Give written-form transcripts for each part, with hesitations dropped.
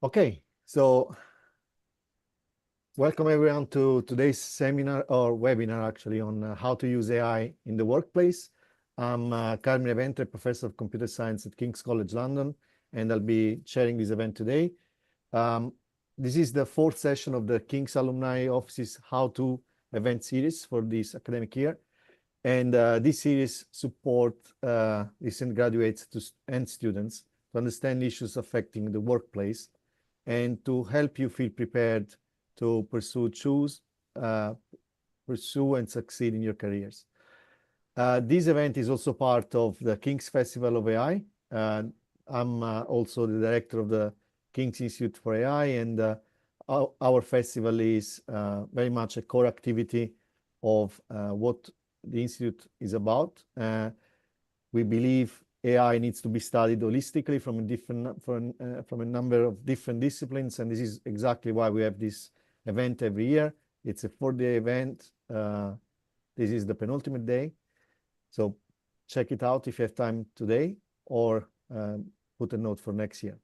Okay, so welcome everyone to today's seminar or webinar actually on how to use AI in the workplace. I'm Carmine Ventre, Professor of Computer Science at King's College London, and I'll be chairing this event today. This is the fourth session of the King's Alumni Office's How To event series for this academic year. And this series supports recent graduates and students to understand issues affecting the workplace and to help you feel prepared to pursue and succeed in your careers. This event is also part of the King's Festival of AI. I'm also the director of the King's Institute for AI, and our festival is very much a core activity of what the Institute is about. We believe AI needs to be studied holistically from a number of different disciplines, and this is exactly why we have this event every year. It's a 4-day event. This is the penultimate day, so check it out if you have time today, or put a note for next year.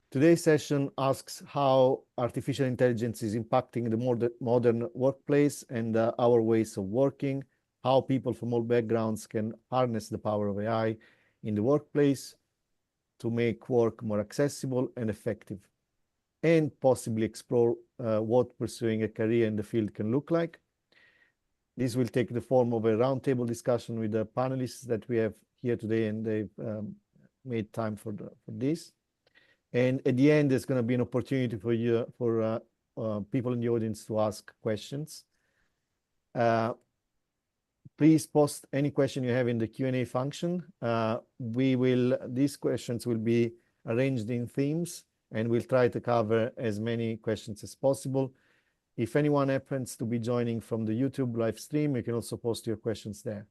Today's session asks how artificial intelligence is impacting the modern workplace and our ways of working, how people from all backgrounds can harness the power of AI in the workplace to make work more accessible and effective, and possibly explore what pursuing a career in the field can look like. This will take the form of a roundtable discussion with the panelists that we have here today, and they've made time for this. And at the end, there's going to be an opportunity for people in the audience to ask questions. Please post any question you have in the Q&A function. These questions will be arranged in themes, and we'll try to cover as many questions as possible. If anyone happens to be joining from the YouTube live stream, you can also post your questions there.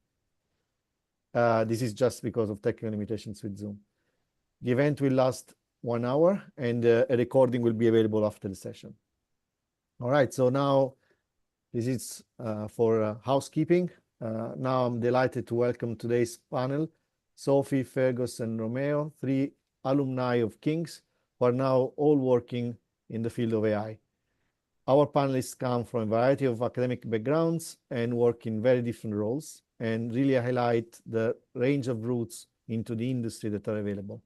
This is just because of technical limitations with Zoom. The event will last 1 hour, and a recording will be available after the session. All right, so now this is for housekeeping. Now I'm delighted to welcome today's panel, Sophie, Feargus, and Romeo, 3 alumni of King's who are now all working in the field of AI. Our panelists come from a variety of academic backgrounds and work in very different roles, and really highlight the range of routes into the industry that are available.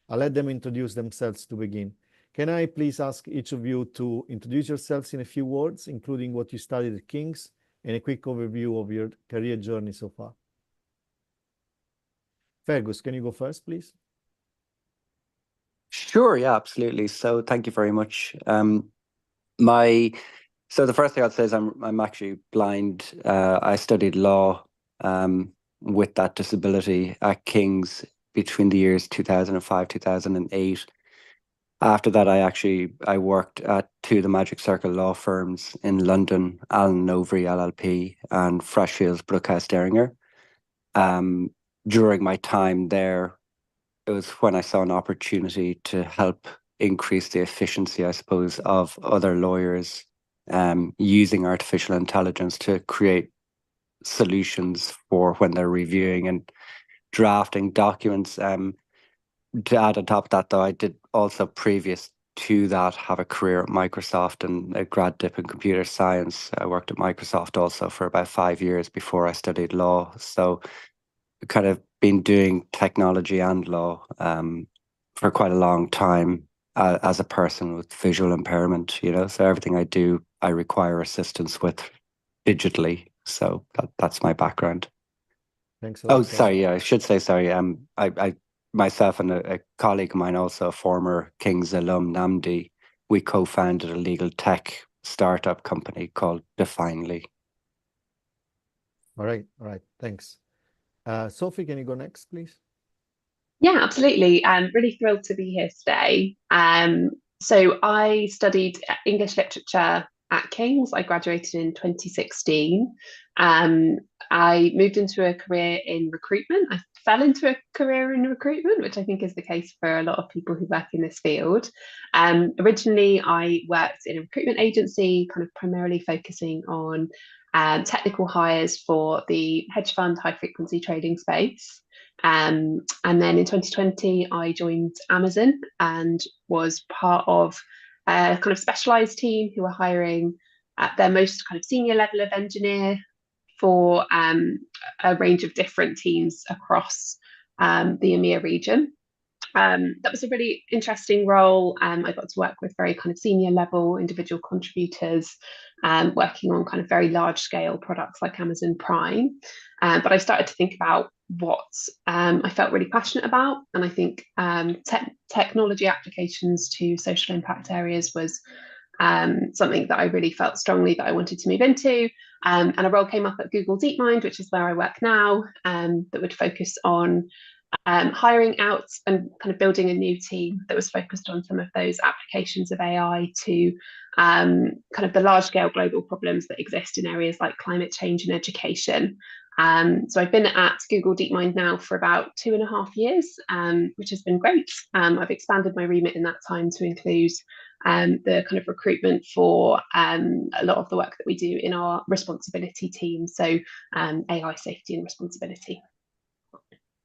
I'll let them introduce themselves to begin. Can I please ask each of you to introduce yourselves in a few words, including what you studied at King's and a quick overview of your career journey so far? Feargus, can you go first, please? Sure, yeah, absolutely. So thank you very much. So the first thing I'd say is I'm actually blind. I studied law with that disability at King's between the years 2005, 2008. After that, I worked at 2 of the Magic Circle law firms in London, Allen & Overy LLP and Freshfields Brookhouse Derringer. During my time there, it was when I saw an opportunity to help increase the efficiency, I suppose, of other lawyers using artificial intelligence to create solutions for when they're reviewing and drafting documents. To add on top of that, though, I did also previous to that have a career at Microsoft and a grad dip in computer science. I worked at Microsoft also for about 5 years before I studied law. So kind of been doing technology and law for quite a long time as a person with visual impairment, you know. So everything I do, I require assistance with digitally. So that's my background. Thanks a lot. Oh, sorry. Yeah, I should say sorry. I myself and a colleague of mine, also a former King's alum, Namdi, we co-founded a legal tech startup company called Definely. All right, thanks. Sophie, can you go next, please? Yeah, absolutely. I'm really thrilled to be here today. So I studied English literature at King's. I graduated in 2016. I moved into a career in recruitment. I fell into a career in recruitment, which I think is the case for a lot of people who work in this field. Originally, I worked in a recruitment agency, kind of primarily focusing on technical hires for the hedge fund high frequency trading space. And then in 2020, I joined Amazon and was part of a kind of specialized team who were hiring at their most kind of senior level of engineer for a range of different teams across the EMEA region. That was a really interesting role. I got to work with very kind of senior level individual contributors, working on kind of very large scale products like Amazon Prime. But I started to think about what I felt really passionate about. And I think technology applications to social impact areas was something that I really felt strongly that I wanted to move into. And a role came up at Google DeepMind, which is where I work now, that would focus on hiring out and kind of building a new team that was focused on some of those applications of AI to kind of the large scale global problems that exist in areas like climate change and education. So I've been at Google DeepMind now for about 2.5 years, which has been great. I've expanded my remit in that time to include the kind of recruitment for a lot of the work that we do in our responsibility team. So AI safety and responsibility.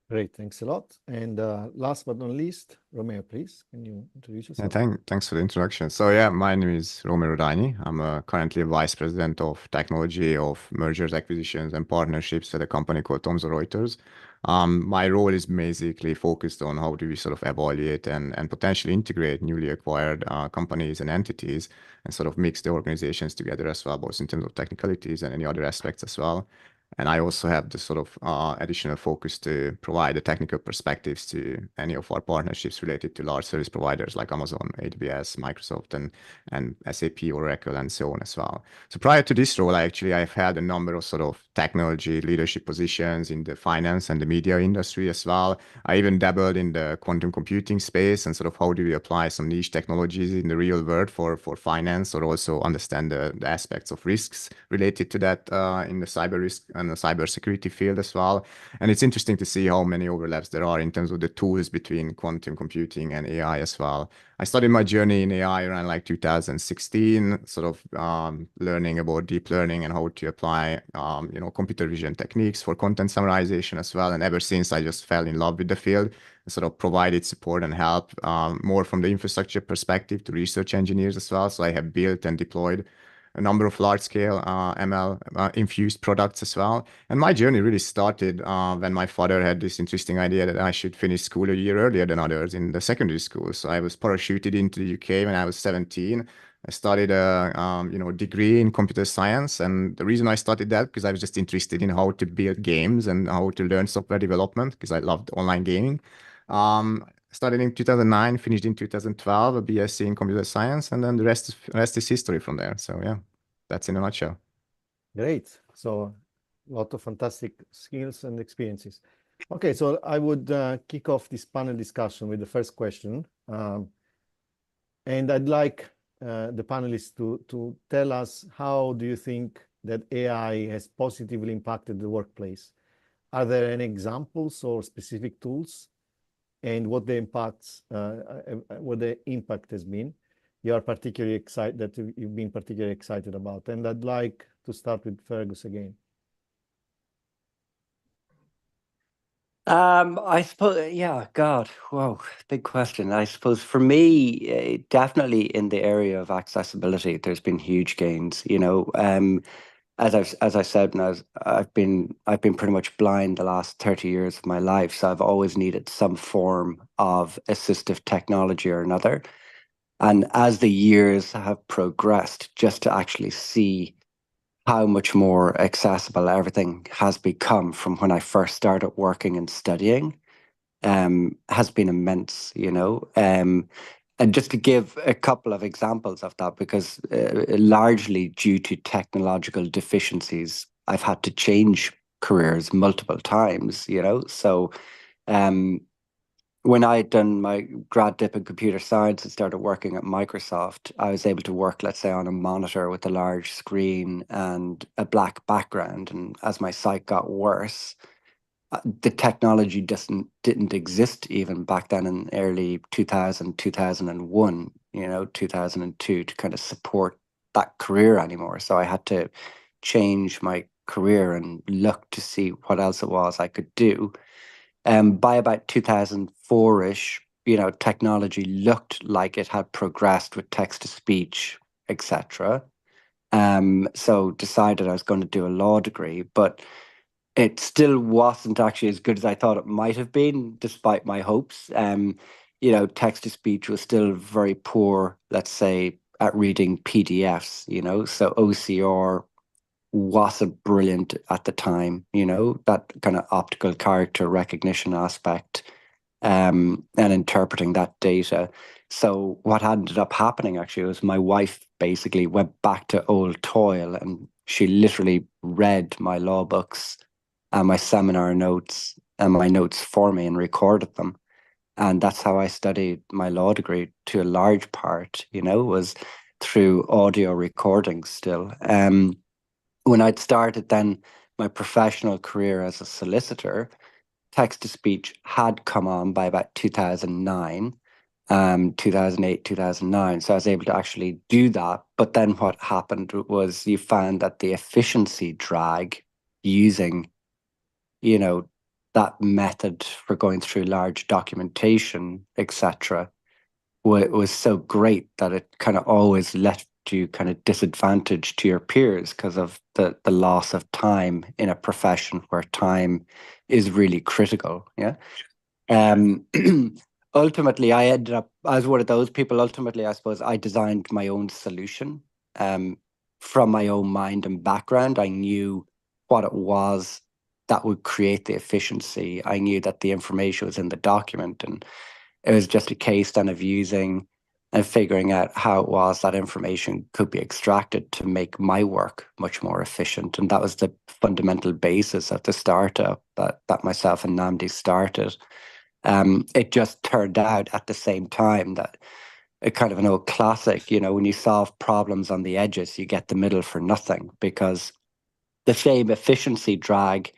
Great, thanks a lot. And last but not least, Romeo, please, can you introduce yourself? Yeah, thanks for the introduction. So yeah, my name is Romeo Radanyi. I'm currently a vice president of technology of mergers, acquisitions, and partnerships at a company called Thomson Reuters. My role is basically focused on how do we sort of evaluate and potentially integrate newly acquired companies and entities and sort of mix the organizations together as well, both in terms of technicalities and any other aspects as well. And I also have the sort of additional focus to provide the technical perspectives to any of our partnerships related to large service providers like Amazon, AWS, Microsoft, and SAP, Oracle, and so on as well. So prior to this role, I've had a number of sort of technology leadership positions in the finance and the media industry as well. I even dabbled in the quantum computing space and sort of how do we apply some niche technologies in the real world for finance, or also understand the aspects of risks related to that in the cyber risk and the cybersecurity field as well. And it's interesting to see how many overlaps there are in terms of the tools between quantum computing and AI as well. I started my journey in AI around like 2016, sort of learning about deep learning and how to apply, computer vision techniques for content summarization as well. And ever since, I just fell in love with the field and sort of provided support and help more from the infrastructure perspective to research engineers as well. So I have built and deployed a number of large-scale ML-infused products as well. And my journey really started when my father had this interesting idea that I should finish school a year earlier than others in the secondary school. So I was parachuted into the UK when I was 17. I started a degree in computer science. And the reason I started that, because I was just interested in how to build games and how to learn software development, because I loved online gaming. Started in 2009, finished in 2012, a BSc in computer science, and then the rest is history from there. So yeah, that's in a nutshell. Great. So a lot of fantastic skills and experiences. Okay, so I would kick off this panel discussion with the first question. And I'd like the panelists to tell us, how do you think that AI has positively impacted the workplace? Are there any examples or specific tools? And what the impact has been, you are particularly excited, that you've been particularly excited about. And I'd like to start with Feargus again. I suppose, yeah, God, whoa, big question. I suppose for me, definitely in the area of accessibility, there's been huge gains. As I said, I've been pretty much blind the last 30 years of my life, so I've always needed some form of assistive technology or another. And as the years have progressed, just to actually see how much more accessible everything has become from when I first started working and studying, has been immense, And just to give a couple of examples of that, because largely due to technological deficiencies, I've had to change careers multiple times, So when I had done my grad dip in computer science and started working at Microsoft, I was able to work, let's say, on a monitor with a large screen and a black background. And as my sight got worse, the technology didn't exist even back then in early 2000, 2001, 2002 to kind of support that career anymore. So I had to change my career and look to see what else it was I could do. By about 2004-ish, technology looked like it had progressed with text-to-speech, etc. So decided I was going to do a law degree, but it still wasn't actually as good as I thought it might have been, despite my hopes. Text-to-speech was still very poor, let's say, at reading PDFs, so OCR wasn't brilliant at the time, that kind of optical character recognition aspect, and interpreting that data. So what ended up happening actually was my wife basically went back to old toil, and she literally read my law books and my seminar notes and my notes for me and recorded them. And that's how I studied my law degree to a large part, was through audio recordings still. When I'd started then my professional career as a solicitor, text-to-speech had come on by about 2009, 2008, 2009. So I was able to actually do that. But then what happened was you found that the efficiency drag using, that method for going through large documentation, etc., was so great that it kind of always left you kind of disadvantaged to your peers because of the loss of time in a profession where time is really critical. Yeah. Ultimately, I ended up as one of those people. Ultimately, I suppose I designed my own solution from my own mind and background. I knew what it was that would create the efficiency. I knew that the information was in the document, and it was just a case then of using and figuring out how it was that information could be extracted to make my work much more efficient. And that was the fundamental basis of the startup that myself and Namdi started. It just turned out at the same time that a kind of an old classic, when you solve problems on the edges, you get the middle for nothing, because the same efficiency drag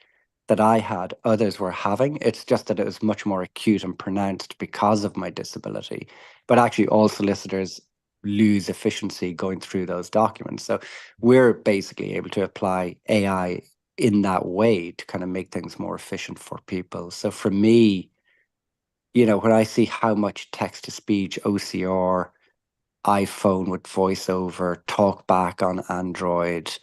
that I had, others were having. It's just that it was much more acute and pronounced because of my disability. But actually, all solicitors lose efficiency going through those documents. So we're basically able to apply AI in that way to kind of make things more efficient for people. So for me, when I see how much text-to-speech, OCR, iPhone with voiceover, talkback on Android,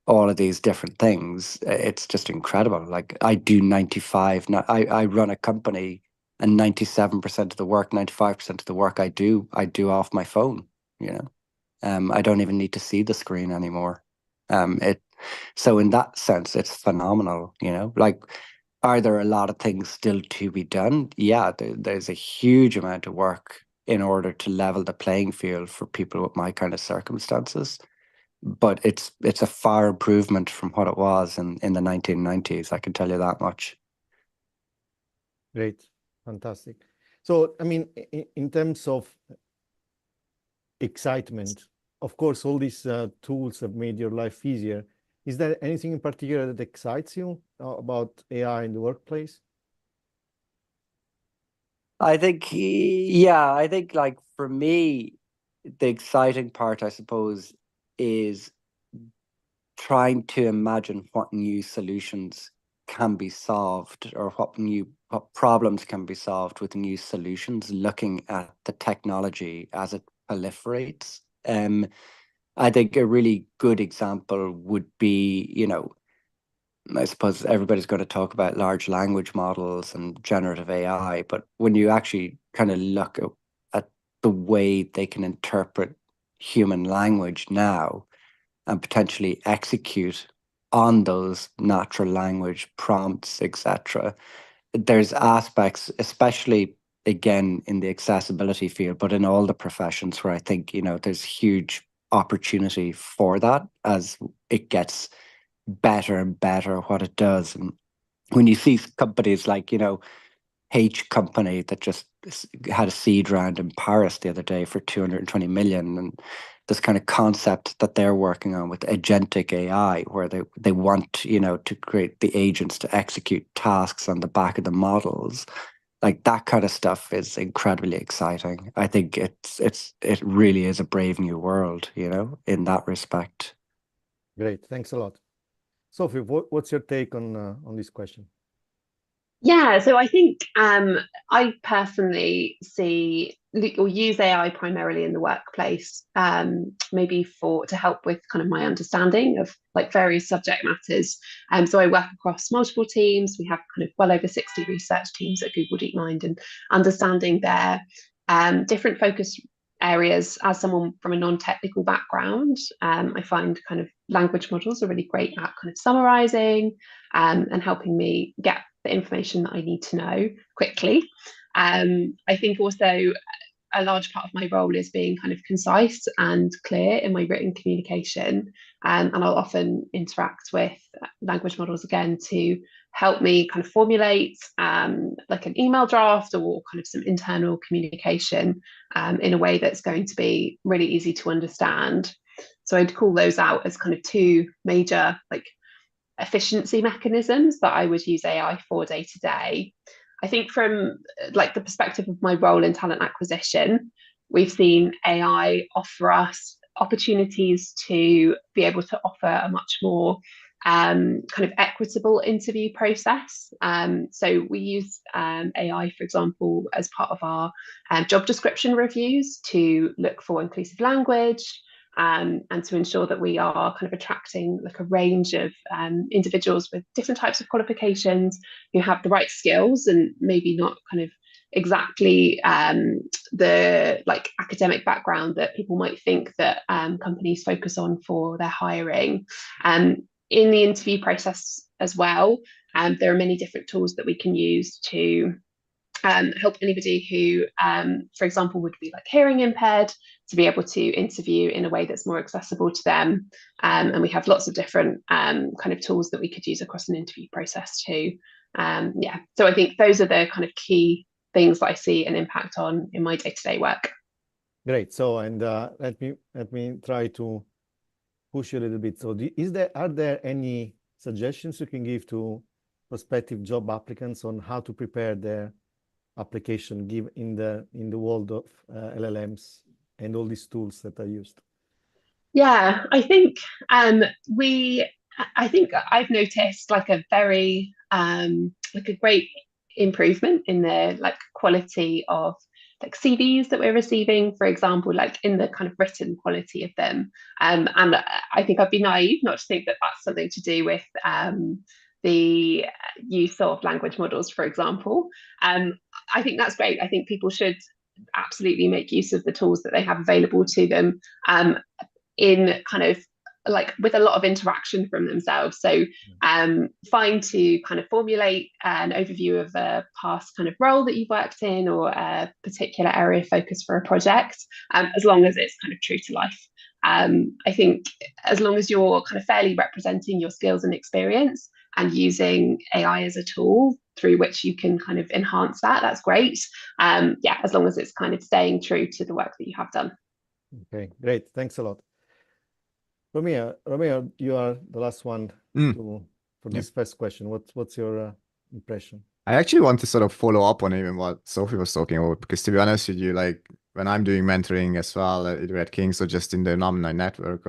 all of these different things, it's just incredible. Like I do 95, I run a company, and 97% of the work, 95% of the work I do off my phone, I don't even need to see the screen anymore. So in that sense, it's phenomenal, like, are there a lot of things still to be done? Yeah, there's a huge amount of work in order to level the playing field for people with my kind of circumstances. But it's a far improvement from what it was in the 1990s. I can tell you that much. Great, fantastic. So, I mean, in terms of excitement, of course, all these tools have made your life easier. Is there anything in particular that excites you about AI in the workplace? I think, yeah, like for me, the exciting part, I suppose, is trying to imagine what new solutions can be solved, or what problems can be solved with new solutions, looking at the technology as it proliferates. I think a really good example would be, I suppose everybody's going to talk about large language models and generative AI, but when you actually kind of look at the way they can interpret human language now and potentially execute on those natural language prompts, etc., there's aspects, especially again in the accessibility field, but in all the professions, where I think, there's huge opportunity for that as it gets better and better what it does. And when you see companies like, H company that just had a seed round in Paris the other day for 220 million, and this kind of concept that they're working on with agentic AI, where they want, to create the agents to execute tasks on the back of the models, like that kind of stuff is incredibly exciting. I think it really is a brave new world, in that respect. Great, thanks a lot. Sophie, what's your take on this question? Yeah, so I think I personally see or use AI primarily in the workplace, maybe to help with kind of my understanding of like various subject matters. So I work across multiple teams. We have kind of well over 60 research teams at Google DeepMind, and understanding their different focus areas as someone from a non-technical background. I find kind of language models are really great at kind of summarizing and helping me get the information that I need to know quickly. I think also a large part of my role is being kind of concise and clear in my written communication. And I'll often interact with language models again to help me kind of formulate like an email draft or kind of some internal communication in a way that's going to be really easy to understand. So I'd call those out as kind of two major like efficiency mechanisms that I would use AI for day to day. I think from like the perspective of my role in talent acquisition, we've seen AI offer us opportunities to be able to offer a much more kind of equitable interview process. So we use AI, for example, as part of our job description reviews to look for inclusive language, and to ensure that we are kind of attracting like a range of individuals with different types of qualifications who have the right skills and maybe not kind of exactly the like academic background that people might think that companies focus on for their hiring. In the interview process as well, there are many different tools that we can use to help anybody who, for example, would be like hearing impaired to be able to interview in a way that's more accessible to them. And we have lots of different kind of tools that we could use across an interview process too. Yeah, so I think those are the kind of key things that I see an impact on in my day-to-day work. Great. So, and let me try to push you a little bit. So, are there any suggestions you can give to prospective job applicants on how to prepare their application in the world of LLMs and all these tools that are used? Yeah, I think I've noticed like a very like a great improvement in the like quality of like CVs that we're receiving, for example, like in the kind of written quality of them. And I think I'd be naive not to think that that's something to do with the use of language models, for example. I think that's great. I think people should absolutely make use of the tools that they have available to them in kind of like with a lot of interaction from themselves. So fine to kind of formulate an overview of a past kind of role that you've worked in or a particular area of focus for a project, as long as it's kind of true to life. I think as long as you're kind of fairly representing your skills and experience and using AI as a tool through which you can kind of enhance that's great. Yeah, as long as it's kind of staying true to the work that you have done. Okay, great. Thanks a lot. Romeo, you are the last one for this first question. What's your impression? I actually want to sort of follow up on even what Sophie was talking about, because to be honest with you, like when I'm doing mentoring as well, either at King's or just in the Alumni network,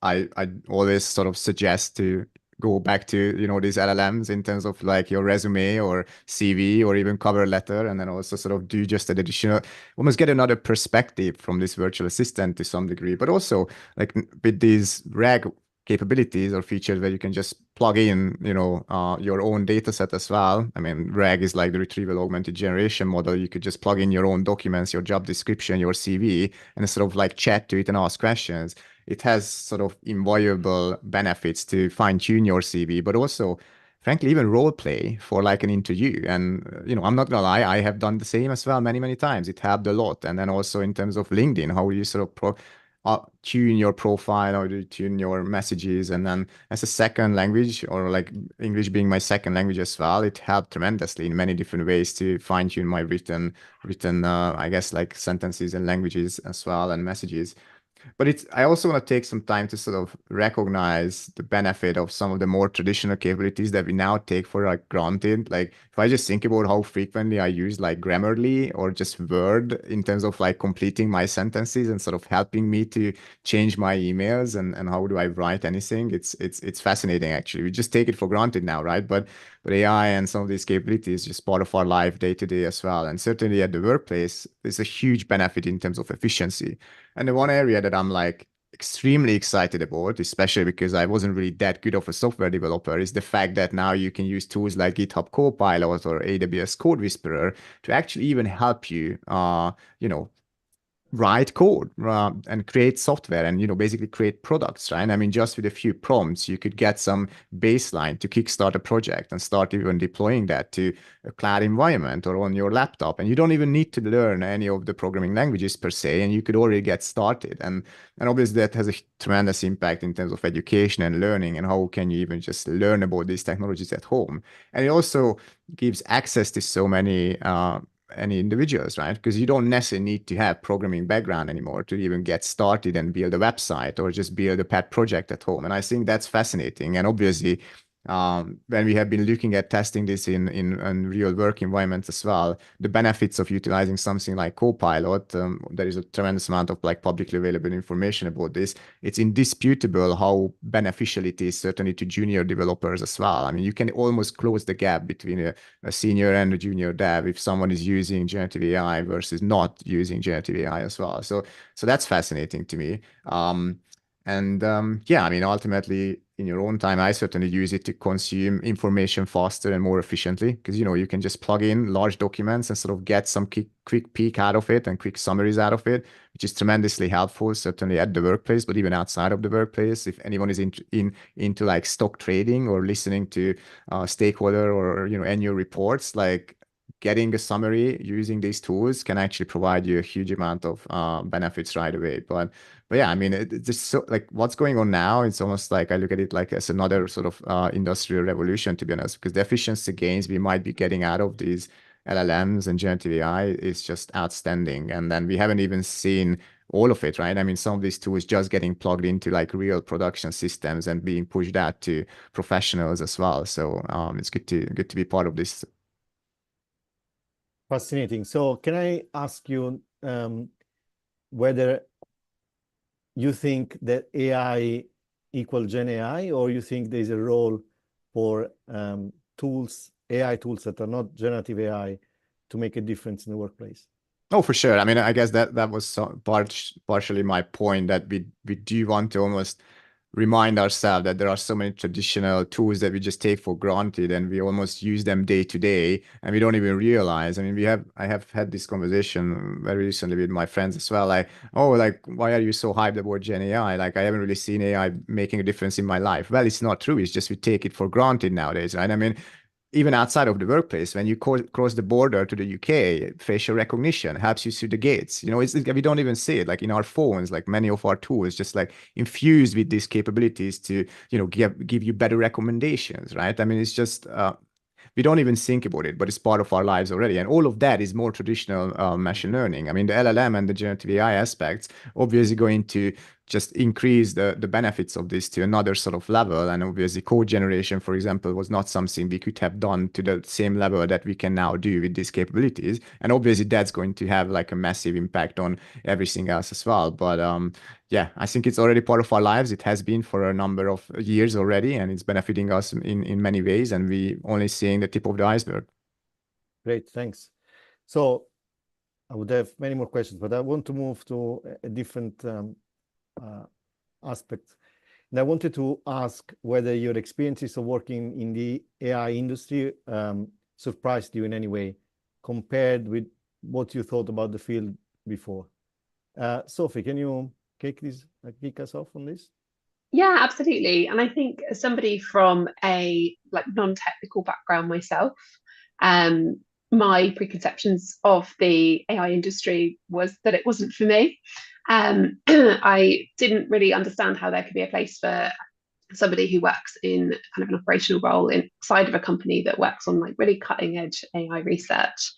I always sort of suggest to go back to, these LLMs in terms of like your resume or CV or even cover letter, and then also sort of do just an additional, almost get another perspective from this virtual assistant to some degree, but also like with these RAG capabilities or features where you can just plug in, your own data set as well. I mean, RAG is like the retrieval augmented generation model. You could just plug in your own documents, your job description, your CV, and sort of like chat to it and ask questions. It has sort of invaluable benefits to fine-tune your CV, but also, frankly, even role play for like an interview. And, I'm not gonna lie, I have done the same as well many, many times. It helped a lot. And then also in terms of LinkedIn, how you sort of tune your profile, or you tune your messages, and then as a second language, or like English being my second language as well, it helped tremendously in many different ways to fine tune my written I guess like sentences and languages as well, and messages. But I also want to take some time to sort of recognize the benefit of some of the more traditional capabilities that we now take for like granted. Like if I just think about how frequently I use like Grammarly or just Word in terms of like completing my sentences and sort of helping me to change my emails and how do I write anything, it's fascinating actually. We just take it for granted now, right? But AI and some of these capabilities just part of our life day to day as well. And certainly at the workplace, there's a huge benefit in terms of efficiency. And the one area that I'm like extremely excited about, especially because I wasn't really that good of a software developer, is the fact that now you can use tools like GitHub Copilot or AWS Code Whisperer to actually even help you, write code and create software and basically create products, right? I mean, just with a few prompts you could get some baseline to kickstart a project and start even deploying that to a cloud environment or on your laptop, and you don't even need to learn any of the programming languages per se, and you could already get started. And obviously that has a tremendous impact in terms of education and learning, and how can you even just learn about these technologies at home. And it also gives access to so many any individuals, right? Because you don't necessarily need to have programming background anymore to even get started and build a website or just build a pet project at home. And I think that's fascinating. And obviously, when we have been looking at testing this in real work environments as well, the benefits of utilizing something like Copilot, there is a tremendous amount of like publicly available information about this. It's indisputable how beneficial it is, certainly to junior developers as well. I mean, you can almost close the gap between a senior and a junior dev if someone is using generative AI versus not using generative AI as well. So that's fascinating to me. Yeah, I mean, ultimately, in your own time, I certainly use it to consume information faster and more efficiently because, you can just plug in large documents and sort of get some quick peek out of it and quick summaries out of it, which is tremendously helpful, certainly at the workplace, but even outside of the workplace. If anyone is into like stock trading or listening to stakeholder or, annual reports, like getting a summary using these tools can actually provide you a huge amount of benefits right away. But yeah, I mean, it's just so like what's going on now, it's almost like I look at it like as another sort of industrial revolution, to be honest, because the efficiency gains we might be getting out of these LLMs and generative AI is just outstanding. And then we haven't even seen all of it, right? I mean, some of these tools just getting plugged into like real production systems and being pushed out to professionals as well. So it's good to be part of this. Fascinating. So can I ask you whether you think that AI equal Gen AI, or you think there's a role for AI tools that are not generative AI to make a difference in the workplace? Oh, for sure. I mean, I guess that was partially my point, that we do want to almost remind ourselves that there are so many traditional tools that we just take for granted and we almost use them day to day and we don't even realize. I mean, I have had this conversation very recently with my friends as well. Like, oh, like, why are you so hyped about Gen AI? Like, I haven't really seen AI making a difference in my life. Well, it's not true. It's just we take it for granted nowadays, right? I mean, even outside of the workplace, when you cross the border to the UK, facial recognition helps you through the gates. We don't even see it. Like in our phones, like many of our tools, just like infused with these capabilities to, give you better recommendations, right? I mean, it's just we don't even think about it, but it's part of our lives already. And all of that is more traditional machine learning. I mean, the LLM and the generative AI aspects obviously going to just increase the benefits of this to another sort of level. And obviously code generation, for example, was not something we could have done to the same level that we can now do with these capabilities. And obviously that's going to have like a massive impact on everything else as well. But yeah, I think it's already part of our lives. It has been for a number of years already, and it's benefiting us in many ways. And we only seeing the tip of the iceberg. Great, thanks. So I would have many more questions, but I want to move to a different aspect. And I wanted to ask whether your experiences of working in the AI industry surprised you in any way compared with what you thought about the field before. Sophie, can you kick us off on this? Yeah, absolutely. And I think as somebody from a non-technical background myself, my preconceptions of the AI industry was that it wasn't for me. I didn't really understand how there could be a place for somebody who works in kind of an operational role inside of a company that works on really cutting edge AI research.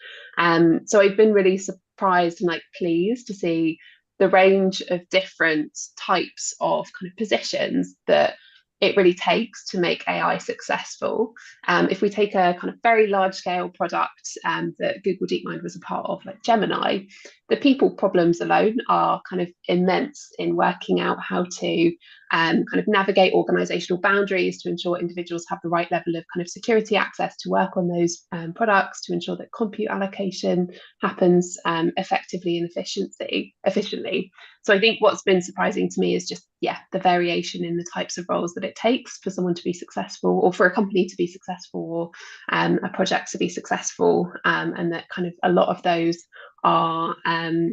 So I've been really surprised and pleased to see the range of different types of kind of positions that it really takes to make AI successful. If we take a kind of very large scale product that Google DeepMind was a part of, like Gemini, the people problems alone are kind of immense in working out how to kind of navigate organizational boundaries to ensure individuals have the right level of kind of security access to work on those products, to ensure that compute allocation happens effectively and efficiently. So I think what's been surprising to me is just, the variation in the types of roles that it takes for someone to be successful, or for a company to be successful, or a project to be successful, and that kind of a lot of those are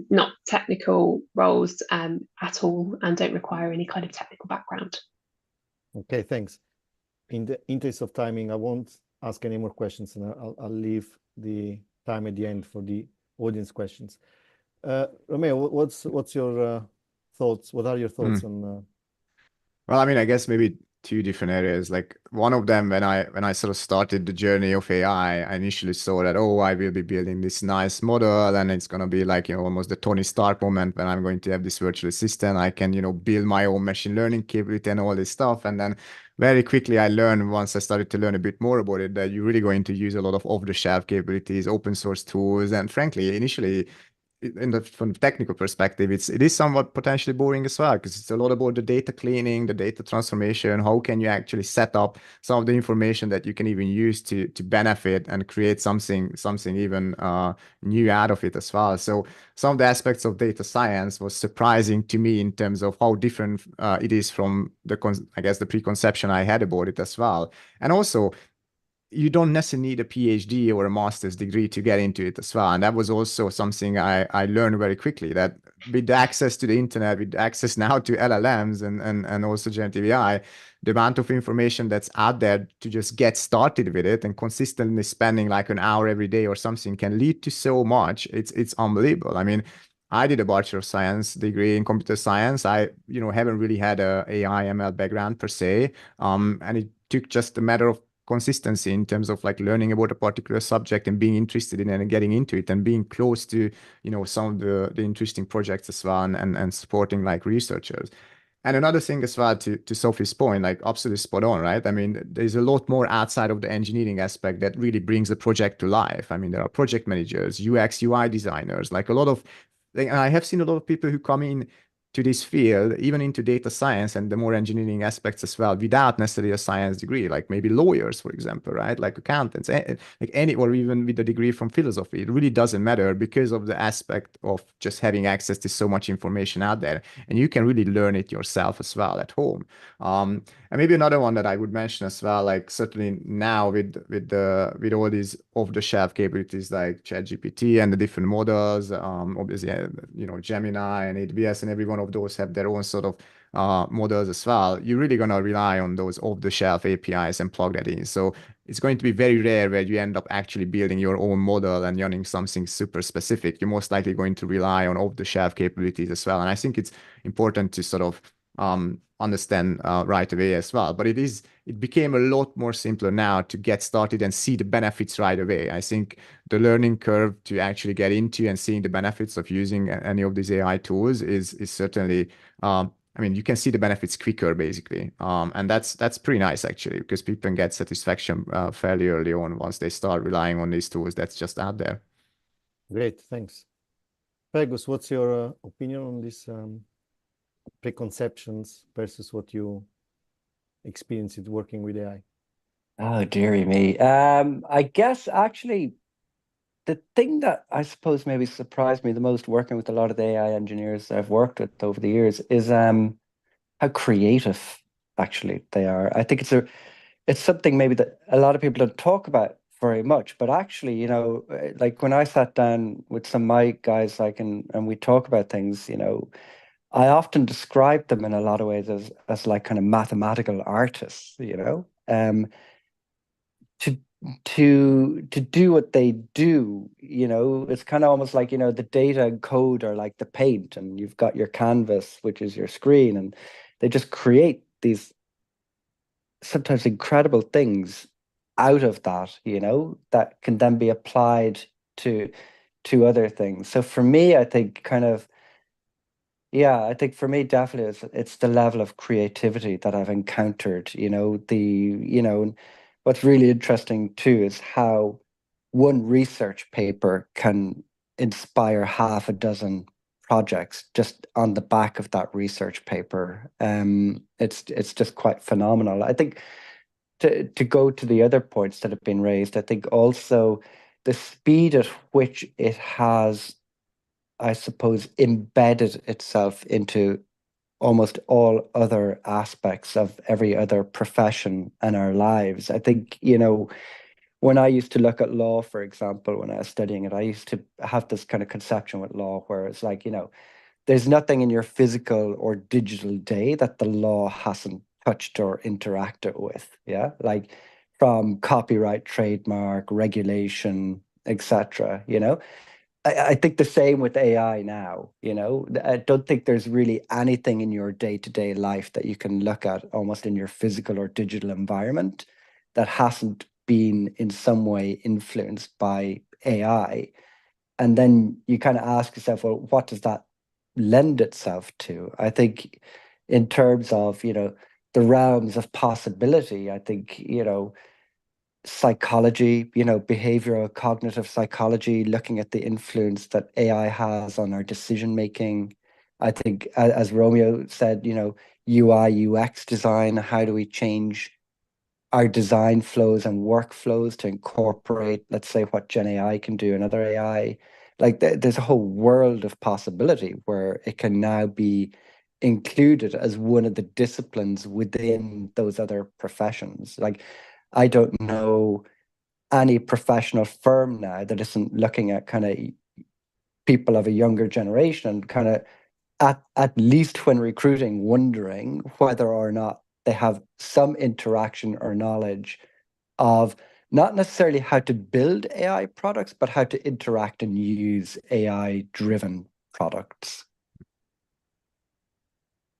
not technical roles at all, and don't require any kind of technical background. Okay, thanks. In the interest of timing, I won't ask any more questions, and I'll leave the time at the end for the audience questions. Romeo, what's your thoughts? What are your thoughts on? Well, I mean, I guess maybe two different areas. Like one of them, when I sort of started the journey of AI, I initially saw that, oh, I will be building this nice model, and it's gonna be like, almost the Tony Stark moment when I'm going to have this virtual assistant. I can, build my own machine learning capability and all this stuff. And then very quickly I learned, once I started to learn a bit more about it, that you're really going to use a lot of off-the-shelf capabilities, open source tools. And frankly, initially, from the technical perspective, it is somewhat potentially boring as well, because it's a lot about the data cleaning, the data transformation. How can you actually set up some of the information that you can even use to benefit and create something even new out of it as well. So some of the aspects of data science was surprising to me in terms of how different it is from the preconception I had about it as well. And also, you don't necessarily need a PhD or a master's degree to get into it as well. And that was also something I learned very quickly, that with access to the internet, with access now to LLMs and also generative AI, the amount of information that's out there to just get started with it and consistently spending like an hour every day or something can lead to so much. It's unbelievable. I mean, I did a Bachelor of Science degree in computer science. I, haven't really had a AI ML background per se. And it took just a matter of consistency in terms of like learning about a particular subject and being interested in it and getting into it and being close to, some of the interesting projects as well, and supporting like researchers. And another thing as well, to Sophie's point, like absolutely spot on, right? I mean, there's a lot more outside of the engineering aspect that really brings the project to life. I mean, there are project managers, UX, UI designers, like a lot of, and I have seen a lot of people who come in to this field, even into data science and the more engineering aspects as well, without necessarily a science degree, like maybe lawyers, for example, right? Like accountants, like any, or even with a degree from philosophy. It really doesn't matter because of the aspect of just having access to so much information out there. And you can really learn it yourself as well at home. And maybe another one that I would mention as well, like certainly now with all these off-the-shelf capabilities like ChatGPT and the different models, obviously, Gemini and AWS and every one of those have their own sort of models as well. You're really going to rely on those off-the-shelf APIs and plug that in. So it's going to be very rare where you end up actually building your own model and running something super specific. You're most likely going to rely on off-the-shelf capabilities as well. And I think it's important to sort of understand right away as well. But it became a lot more simpler now to get started and see the benefits right away. I think the learning curve to actually get into and seeing the benefits of using any of these AI tools is certainly, I mean, you can see the benefits quicker, basically. And that's pretty nice, actually, because people can get satisfaction fairly early on once they start relying on these tools that's just out there. Great, thanks. Feargus, what's your opinion on this preconceptions versus what you experienced working with AI? Oh, dearie me. I guess actually the thing that I suppose maybe surprised me the most working with a lot of the AI engineers I've worked with over the years is how creative actually they are. I think it's something maybe that a lot of people don't talk about very much, but actually, like when I sat down with some of my guys, like and we talk about things, I often describe them in a lot of ways as like kind of mathematical artists, to do what they do, it's kind of almost like, the data and code are like the paint, and you've got your canvas, which is your screen, and they just create these sometimes incredible things out of that, that can then be applied to other things. So for me, I think kind of Yeah, I think for me, definitely, it's the level of creativity that I've encountered. What's really interesting too is how one research paper can inspire half a dozen projects just on the back of that research paper. It's just quite phenomenal. I think to go to the other points that have been raised, I think also the speed at which it has, I suppose, embedded itself into almost all other aspects of every other profession in our lives. I think, when I used to look at law, for example, when I was studying it, I used to have this kind of conception with law where it's like, there's nothing in your physical or digital day that the law hasn't touched or interacted with. Yeah. Like from copyright, trademark, regulation, etc. I think the same with AI now. I don't think there's really anything in your day-to-day life that you can look at almost in your physical or digital environment that hasn't been in some way influenced by AI. And then you kind of ask yourself, well, what does that lend itself to? I think in terms of, the realms of possibility, I think, psychology, behavioral cognitive psychology, looking at the influence that AI has on our decision making. I think, as Romeo said, UI, UX design, how do we change our design flows and workflows to incorporate, let's say, what Gen AI can do and other AI? Like there's a whole world of possibility where it can now be included as one of the disciplines within those other professions. Like, I don't know any professional firm now that isn't looking at kind of people of a younger generation and kind of at least when recruiting, wondering whether or not they have some interaction or knowledge of not necessarily how to build AI products, but how to interact and use AI-driven products.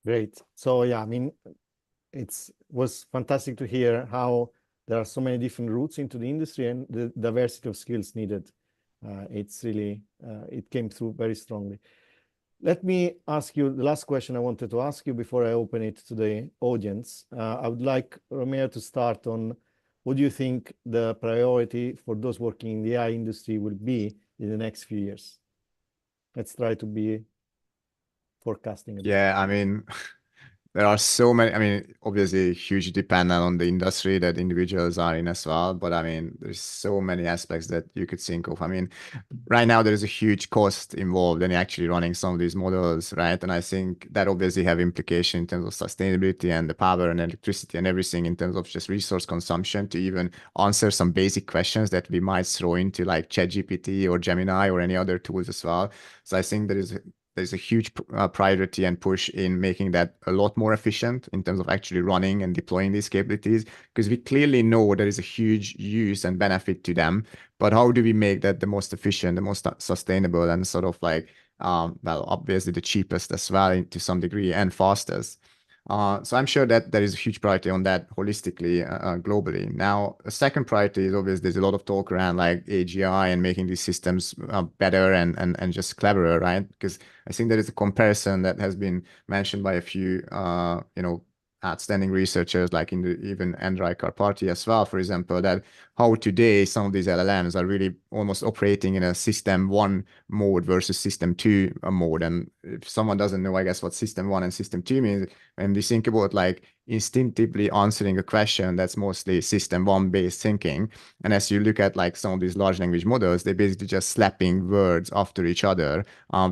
Great. So yeah, I mean, was fantastic to hear how there are so many different routes into the industry and the diversity of skills needed. It's really, it came through very strongly. Let me ask you the last question I wanted to ask you before I open it to the audience. I would like Romeo to start on what do you think the priority for those working in the AI industry will be in the next few years? Let's try to be forecasting a bit. Yeah, I mean, there are so many, I mean, obviously hugely dependent on the industry that individuals are in as well. But I mean, there's so many aspects that you could think of. I mean, right now there is a huge cost involved in actually running some of these models, right? And I think that obviously have implication in terms of sustainability and the power and electricity and everything in terms of just resource consumption to even answer some basic questions that we might throw into like ChatGPT or Gemini or any other tools as well. So I think there's a huge priority and push in making that a lot more efficient in terms of actually running and deploying these capabilities, because we clearly know there is a huge use and benefit to them. But how do we make that the most efficient, the most sustainable, and sort of like, well, obviously the cheapest as well to some degree and fastest? So I'm sure that there is a huge priority on that holistically, globally. Now, a second priority is obviously there's a lot of talk around like AGI and making these systems better and just cleverer, right? Because I think there is a comparison that has been mentioned by a few, outstanding researchers, like in the even Andrej Karpathy as well, for example, that how today some of these LLMs are really almost operating in a system 1 mode versus system 2 mode. And if someone doesn't know, I guess, what system 1 and system 2 means, when we think about like instinctively answering a question, that's mostly system 1 based thinking. And as you look at like some of these large language models, they're basically just slapping words after each other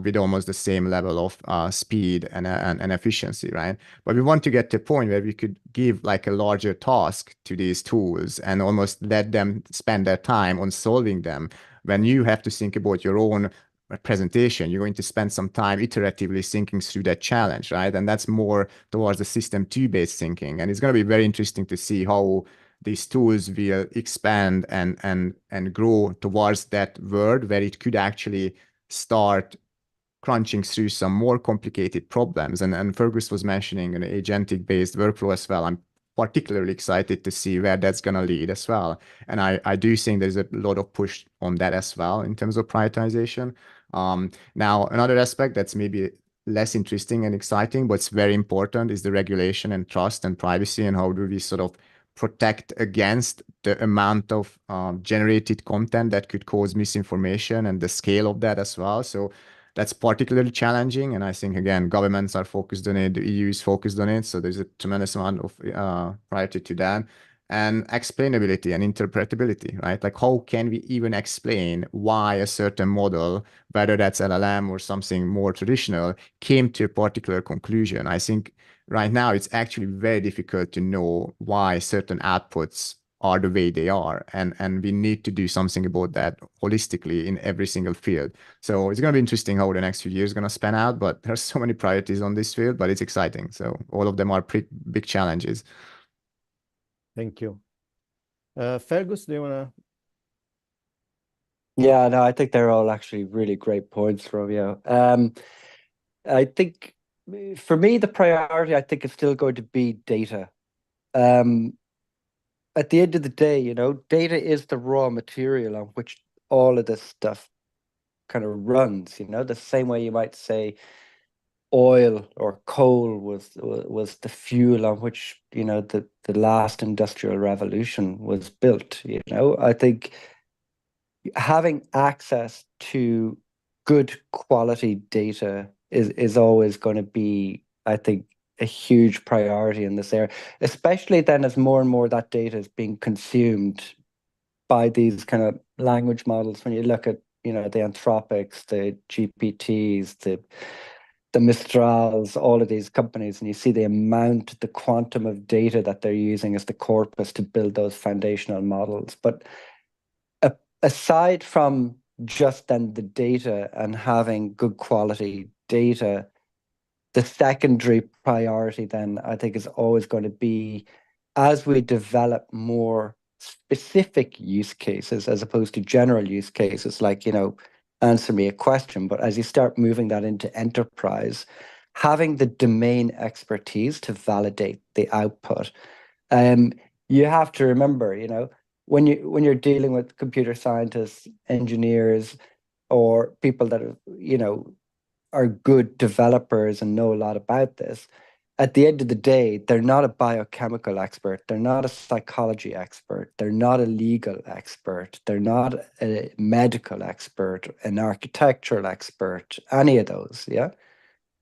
with almost the same level of speed and efficiency, right? But we want to get to a point where we could give like a larger task to these tools and almost let them spend their time on solving them. When you have to think about your own presentation, you're going to spend some time iteratively thinking through that challenge, right? And that's more towards the system 2 based thinking. And it's going to be very interesting to see how these tools will expand and grow towards that world where it could actually start crunching through some more complicated problems. And Fergus was mentioning an agentic based workflow as well. I'm particularly excited to see where that's going to lead as well. And I do think there's a lot of push on that as well in terms of prioritization. Now, another aspect that's maybe less interesting and exciting, but it's very important, is the regulation and trust and privacy, and how do we sort of protect against the amount of generated content that could cause misinformation and the scale of that as well. So that's particularly challenging. And I think, again, governments are focused on it, the EU is focused on it. So there's a tremendous amount of priority to that. And explainability and interpretability, right? Like, how can we even explain why a certain model, whether that's LLM or something more traditional, came to a particular conclusion? I think right now it's actually very difficult to know why certain outputs are the way they are. And we need to do something about that holistically in every single field. So it's going to be interesting how the next few years are going to span out, but there's so many priorities on this field, but it's exciting. So all of them are pretty big challenges. Thank you. Feargus, do you want to? Yeah, no, I think they're all actually really great points, Romeo. I think for me, the priority, I think, is still going to be data. At the end of the day, you know, data is the raw material on which all of this stuff kind of runs, you know, the same way you might say oil or coal was the fuel on which, you know, the last industrial revolution was built. You know, I think having access to good quality data is always going to be, I think, a huge priority in this area, especially then as more and more that data is being consumed by these kind of language models. When you look at, you know, the Anthropics, the GPTs, the Mistrals, all of these companies, and you see the amount, the quantum of data that they're using as the corpus to build those foundational models. But aside from just then the data and having good quality data, the secondary priority then, I think, is always going to be, as we develop more specific use cases as opposed to general use cases, like, you know, answer me a question, but as you start moving that into enterprise, having the domain expertise to validate the output. You have to remember, you know, when you're dealing with computer scientists, engineers, or people that are, you know, are good developers and know a lot about this, at the end of the day, they're not a biochemical expert. They're not a psychology expert. They're not a legal expert. They're not a medical expert, an architectural expert, any of those. Yeah.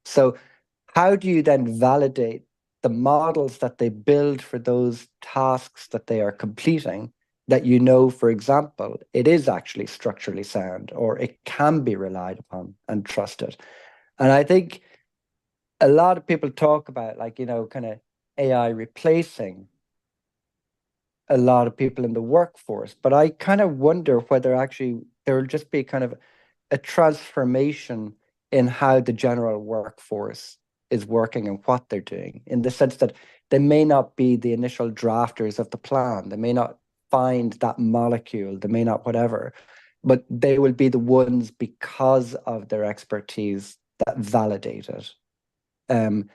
So how do you then validate the models that they build for those tasks that they are completing, that, you know, for example, it is actually structurally sound, or it can be relied upon and trusted? And I think a lot of people talk about, like, you know, kind of AI replacing a lot of people in the workforce, but I kind of wonder whether actually there will just be kind of a transformation in how the general workforce is working and what they're doing, in the sense that they may not be the initial drafters of the plan, they may not find that molecule, they may not whatever, but they will be the ones, because of their expertise, that validate it. And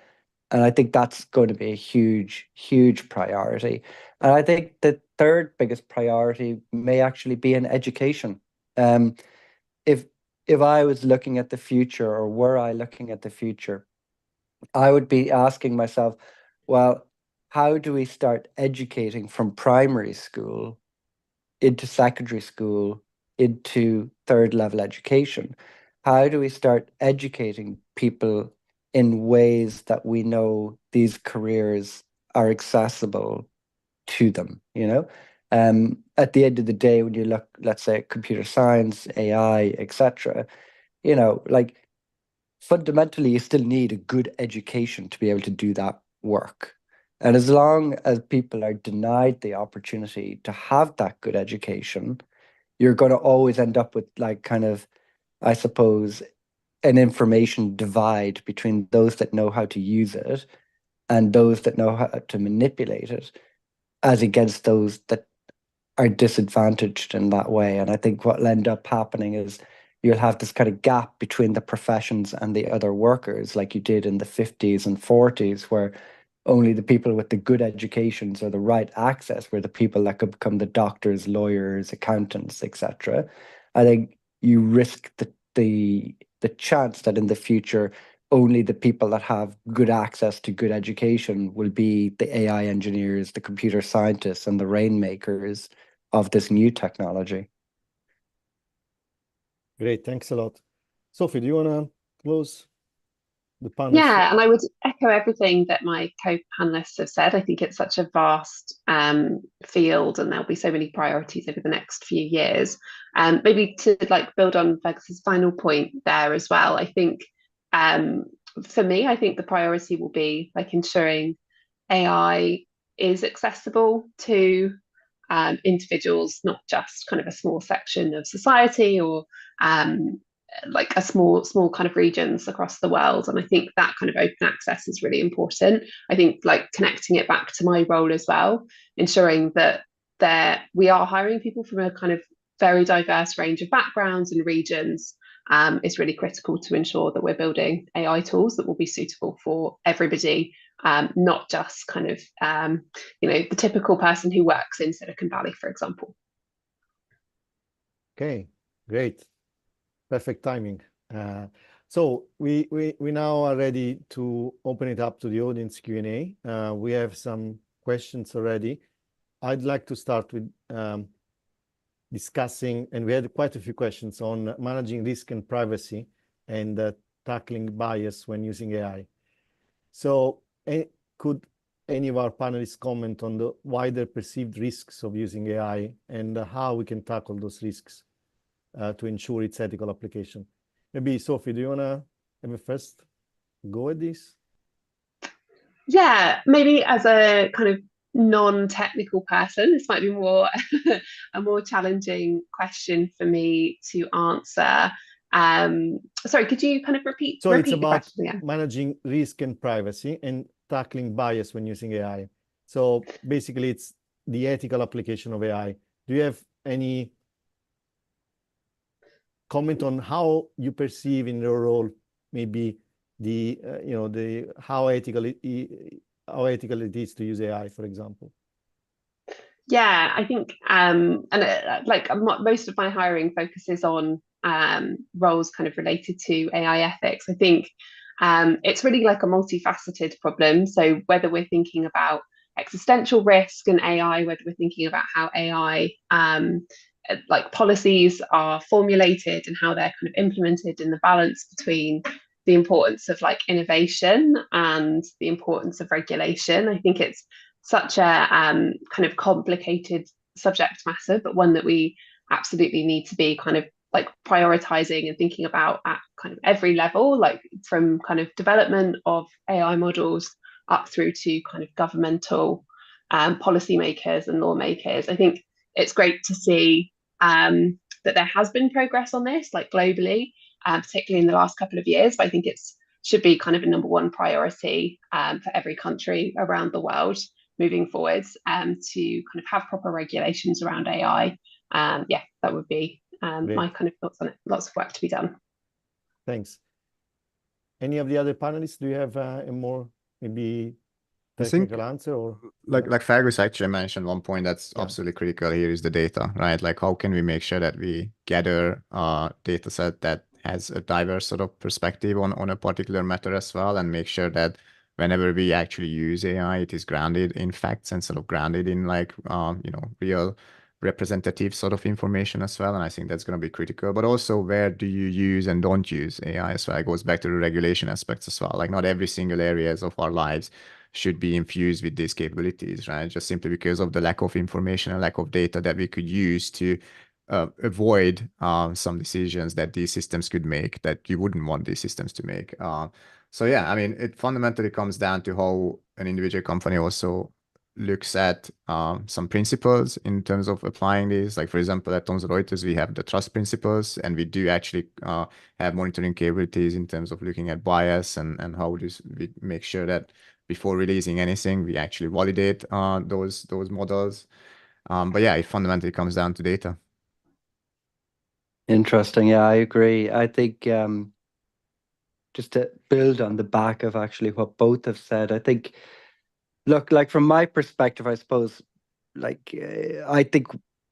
I think that's going to be a huge, huge priority. And I think the third biggest priority may actually be in education. If I was looking at the future, or were I looking at the future, I would be asking myself, well, how do we start educating from primary school into secondary school, into third level education? How do we start educating people in ways that we know these careers are accessible to them, you know? At the end of the day, when you look, let's say, at computer science, AI, etc., you know, like, fundamentally, you still need a good education to be able to do that work. And as long as people are denied the opportunity to have that good education, you're going to always end up with, like, kind of, I suppose, an information divide between those that know how to use it and those that know how to manipulate it, as against those that are disadvantaged in that way. And I think what will end up happening is you'll have this kind of gap between the professions and the other workers, like you did in the 50s and 40s, where only the people with the good educations or the right access were the people that could become the doctors, lawyers, accountants, etc. I think you risk the chance that in the future only the people that have good access to good education will be the AI engineers, the computer scientists, and the rainmakers of this new technology. Great, thanks a lot. Sophie, do you want to close the panel? Yeah, and I would echo everything that my co-panelists have said. I think it's such a vast field, and there'll be so many priorities over the next few years. Maybe to build on Fergus's final point there as well. I think for me, I think the priority will be ensuring AI is accessible to individuals, not just kind of a small section of society or a small kind of regions across the world. And I think that kind of open access is really important. I think connecting it back to my role as well, ensuring that we are hiring people from a kind of very diverse range of backgrounds and regions is really critical to ensure that we're building AI tools that will be suitable for everybody, not just kind of the typical person who works in Silicon Valley, for example. Okay, great. Perfect timing. So we now are ready to open it up to the audience Q&A. We have some questions already. I'd like to start with discussing, and we had quite a few questions on managing risk and privacy and tackling bias when using AI. So could any of our panelists comment on the wider perceived risks of using AI and how we can tackle those risks to ensure its ethical application? Maybe Sophie, do you want to have a first go at this? Yeah, maybe as a kind of non-technical person, this might be more a more challenging question for me to answer. Sorry, could you kind of repeat? So it's about the question again? managing risk and privacy and tackling bias when using AI. So basically, it's the ethical application of AI. Do you have any comment on how you perceive in your role, maybe how ethical it is to use AI, for example? Yeah, I think most of my hiring focuses on roles kind of related to AI ethics. I think it's really a multifaceted problem. So whether we're thinking about existential risk in AI, whether we're thinking about how AI policies are formulated and how they're kind of implemented, in the balance between the importance of innovation and the importance of regulation. I think it's such a kind of complicated subject matter, but one that we absolutely need to be kind of prioritizing and thinking about at kind of every level, from kind of development of AI models up through to kind of governmental policymakers and lawmakers. I think it's great to see that there has been progress on this, globally, particularly in the last couple of years. But I think it should be kind of a number one priority for every country around the world moving forwards, to kind of have proper regulations around AI. Yeah, that would be my kind of thoughts on it. Lots of work to be done. Thanks. Any of the other panelists, do you have a more maybe I think, technical answer? Or like Fergus actually mentioned, one point that's absolutely critical here is the data, right? Like, how can we make sure that we gather a data set that has a diverse sort of perspective on a particular matter as well, and make sure that whenever we actually use AI, it is grounded in facts and sort of grounded in real representative sort of information as well. And I think that's going to be critical. But also, where do you use and don't use AI as well? It goes back to the regulation aspects as well. Like, not every single areas of our lives should be infused with these capabilities, right? Just simply because of the lack of information and lack of data that we could use to avoid some decisions that these systems could make that you wouldn't want these systems to make. So yeah, I mean, it fundamentally comes down to how an individual company also looks at some principles in terms of applying these. Like, for example, at Thomson Reuters, we have the trust principles, and we do actually have monitoring capabilities in terms of looking at bias and how we make sure that before releasing anything, we actually validate those models. But yeah, it fundamentally comes down to data. Interesting. Yeah, I agree. I think just to build on the back of actually what both have said, I think, look, from my perspective, I suppose, I think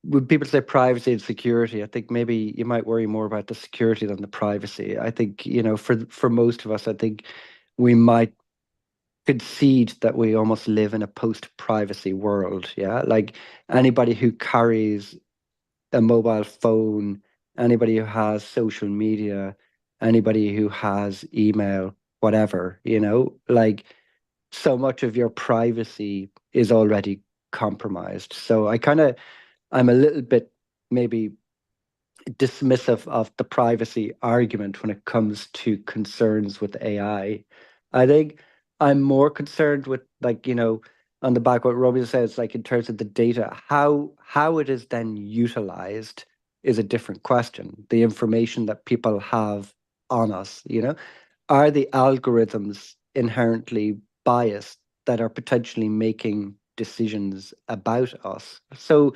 when people say privacy and security, I think maybe you might worry more about the security than the privacy. I think, you know, for most of us, I think we might concede that we almost live in a post-privacy world. Yeah, like anybody who carries a mobile phone, anybody who has social media, anybody who has email, whatever, you know, like so much of your privacy is already compromised. So I'm a little bit maybe dismissive of the privacy argument when it comes to concerns with AI. I think I'm more concerned with, like, you know, on the back what Romeo says, like in terms of the data, how it is then utilized is a different question. The information that people have on us, you know, are the algorithms inherently biased that are potentially making decisions about us? So,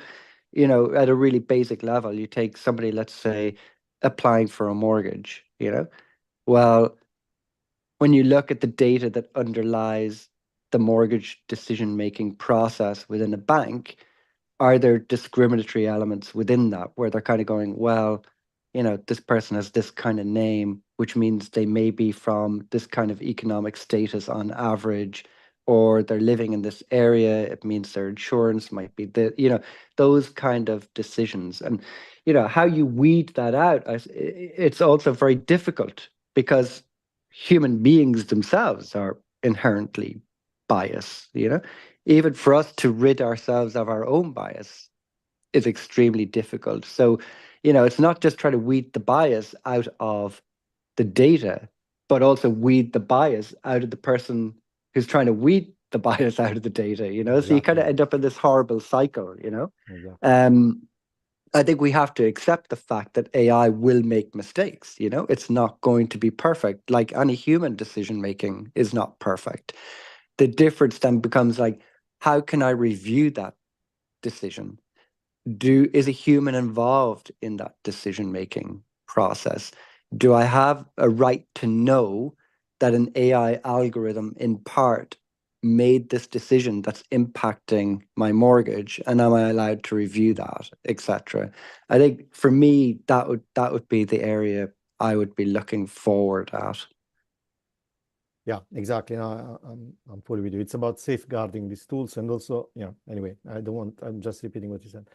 you know, at a really basic level, you take somebody, let's say, applying for a mortgage, you know, well, when you look at the data that underlies the mortgage decision-making process within a bank, are there discriminatory elements within that where they're kind of going, well, you know, this person has this kind of name, which means they may be from this kind of economic status on average, or they're living in this area, it means their insurance might be the, you know, those kind of decisions. And, you know, how you weed that out, it's also very difficult because human beings themselves are inherently biased, you know. Even for us to rid ourselves of our own bias is extremely difficult. So, you know, it's not just trying to weed the bias out of the data, but also weed the bias out of the person who's trying to weed the bias out of the data, you know. So you kind of end up in this horrible cycle, you know. I think we have to accept the fact that AI will make mistakes, you know. It's not going to be perfect. Like any human decision making is not perfect. The difference then becomes like, how can I review that decision? Is a human involved in that decision-making process? Do I have a right to know that an AI algorithm in part made this decision that's impacting my mortgage, and am I allowed to review that, etc.? I think for me, that would be the area I would be looking forward at. Yeah, exactly. No, I'm fully with you. It's about safeguarding these tools, and also, yeah. Anyway, I'm just repeating what you said.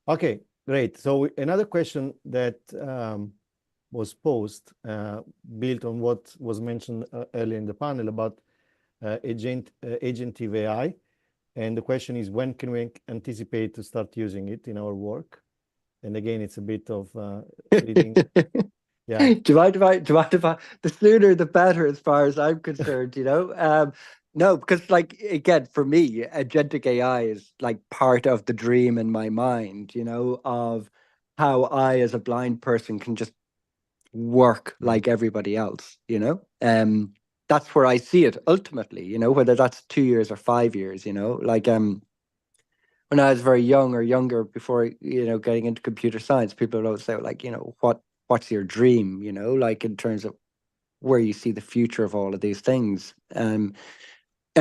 Okay, great. So another question that was posed, built on what was mentioned earlier in the panel about agentive AI, and the question is, when can we anticipate to start using it in our work? And again, it's a bit of leading. Yeah. The sooner the better, as far as I'm concerned, you know. No, because like, again, for me, agentic AI is like part of the dream in my mind, you know, of how I as a blind person can just work like everybody else, you know. That's where I see it ultimately, you know, whether that's 2 years or 5 years, you know, like when I was very young or younger, before, you know, getting into computer science, people would always say, like, you know, what's your dream, you know, like in terms of where you see the future of all of these things. And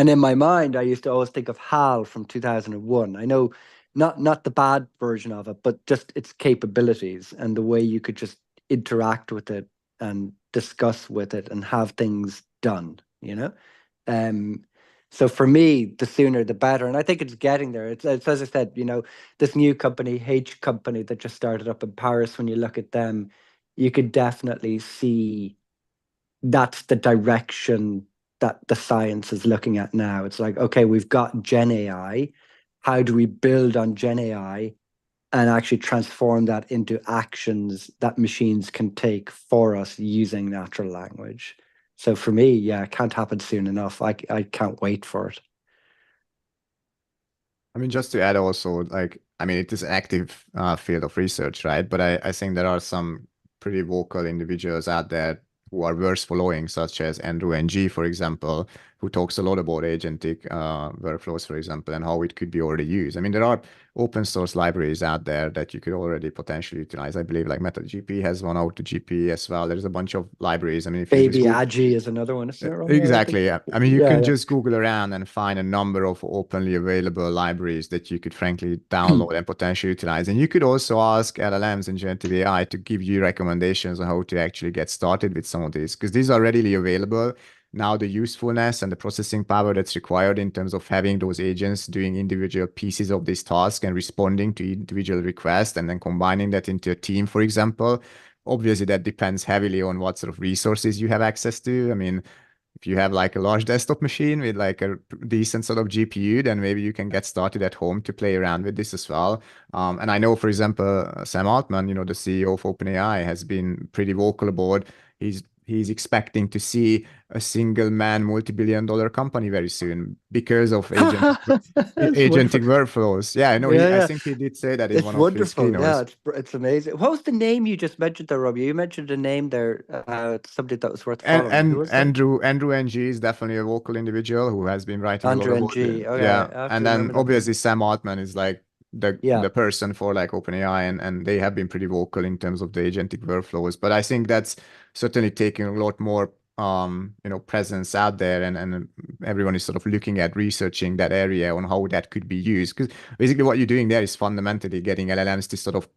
in my mind, I used to always think of HAL from 2001. I know not the bad version of it, but just its capabilities and the way you could just interact with it and discuss with it and have things done, you know? So for me, the sooner the better. And I think it's getting there. It's as I said, you know, this new company, H company, that just started up in Paris, when you look at them, you could definitely see that's the direction that the science is looking at now. It's like, okay, we've got Gen AI. How do we build on Gen AI and actually transform that into actions that machines can take for us using natural language? So for me, yeah, it can't happen soon enough. I can't wait for it. I mean, just to add also, like, I mean, it is an active field of research, right? But I think there are some pretty vocal individuals out there who are worth following, such as Andrew Ng, for example, who talks a lot about agentic workflows, for example, and how it could be already used. I mean, there are open source libraries out there that you could already potentially utilize. I believe like MetaGP has one, AutoGP as well. There's a bunch of libraries. I mean, if you just Baby Agi is another one, isn't it, Romeo? Exactly, yeah. I mean, you Yeah, can yeah. just Google around and find a number of openly available libraries that you could frankly download and potentially utilize. And you could also ask LLMs and generative AI to give you recommendations on how to actually get started with some of these, because these are readily available. Now, the usefulness and the processing power that's required in terms of having those agents doing individual pieces of this task and responding to individual requests and then combining that into a team, for example, obviously that depends heavily on what sort of resources you have access to. I mean, if you have like a large desktop machine with like a decent sort of GPU, then maybe you can get started at home to play around with this as well. And I know, for example, Sam Altman, the CEO of OpenAI, has been pretty vocal about he's expecting to see a single man multi-billion-dollar company very soon because of agentic workflows. Yeah, I know. I think he did say that in It's one of his wonderful. Yeah, keynotes. it's amazing. What was the name you just mentioned there, Robbie? You mentioned a name there, somebody that was worth following. Who And was that? Andrew NG is definitely a vocal individual who has been writing Andrew a lot about NG. it. Okay, Yeah, I have and to then remember that obviously name. Sam Altman is like Yeah. the person for like OpenAI, and they have been pretty vocal in terms of the agentic workflows. But I think that's certainly taking a lot more presence out there, and everyone is sort of looking at researching that area on how that could be used. Because basically what you're doing there is fundamentally getting LLMs to sort of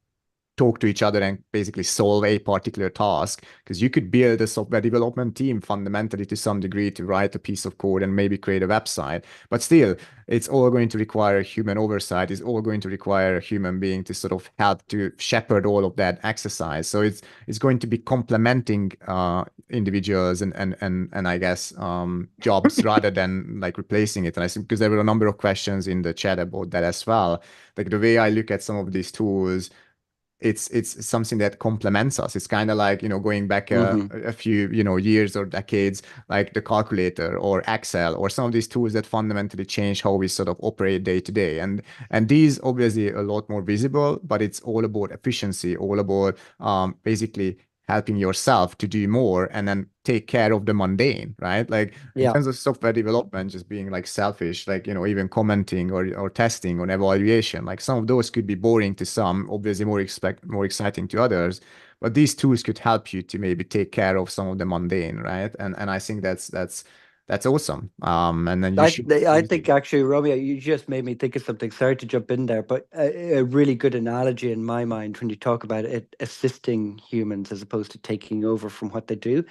talk to each other and basically solve a particular task, because you could build a software development team fundamentally to some degree to write a piece of code and maybe create a website, but still it's all going to require human oversight. It's all going to require a human being to sort of help to shepherd all of that exercise. So it's going to be complementing individuals and I guess jobs rather than like replacing it. And I think because there were a number of questions in the chat about that as well, like the way I look at some of these tools, it's something that complements us. It's kind of like, going back a few, years or decades, like the calculator or Excel or some of these tools that fundamentally change how we sort of operate day to day. And these obviously a lot more visible, but it's all about efficiency, all about basically helping yourself to do more and then take care of the mundane, right? Like in terms of software development, just being like selfish, like, even commenting or testing or evaluation, like some of those could be boring to some, obviously more exciting to others, but these tools could help you to maybe take care of some of the mundane, right? And I think that's awesome. And then I think actually, Romeo, you just made me think of something. Sorry to jump in there, but a really good analogy in my mind when you talk about it assisting humans as opposed to taking over from what they do.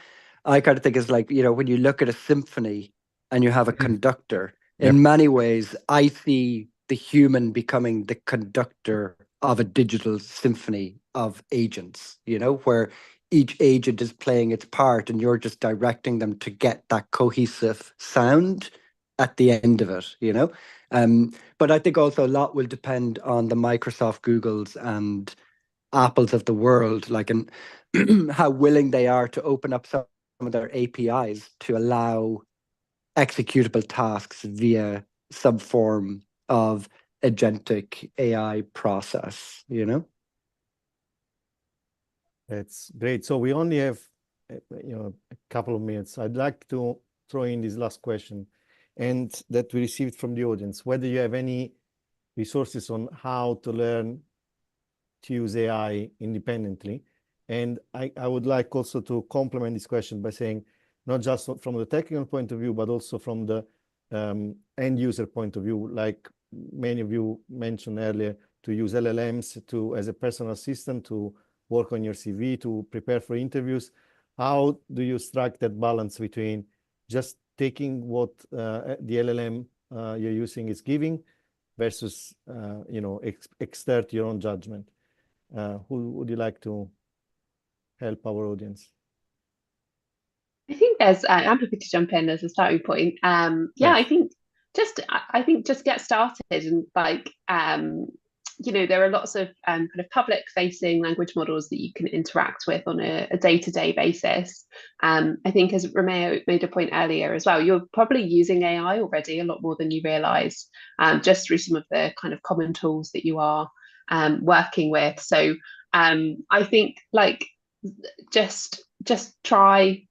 I kind of think it's like, when you look at a symphony and you have a conductor, in many ways, I see the human becoming the conductor of a digital symphony of agents, where each agent is playing its part and you're just directing them to get that cohesive sound at the end of it, But I think also a lot will depend on the Microsoft, Googles and Apples of the world, like, and how willing they are to open up some of their APIs to allow executable tasks via some form of agentic AI process, That's great. So we only have, a couple of minutes. I'd like to throw in this last question, and that we received from the audience, whether you have any resources on how to learn to use AI independently. And I would like also to complement this question by saying, not just from the technical point of view, but also from the end user point of view, like many of you mentioned earlier, to use LLMs as a personal assistant, to work on your CV, to prepare for interviews. How do you strike that balance between just taking what the LLM you're using is giving versus, exert your own judgment? Who would you like to help our audience? I think I'm happy to jump in as a starting point. I think just get started, and like there are lots of kind of public facing language models that you can interact with on a day-to-day basis. I think, as Romeo made a point earlier as well, you're probably using AI already a lot more than you realize, just through some of the kind of common tools that you are working with. So I think like just try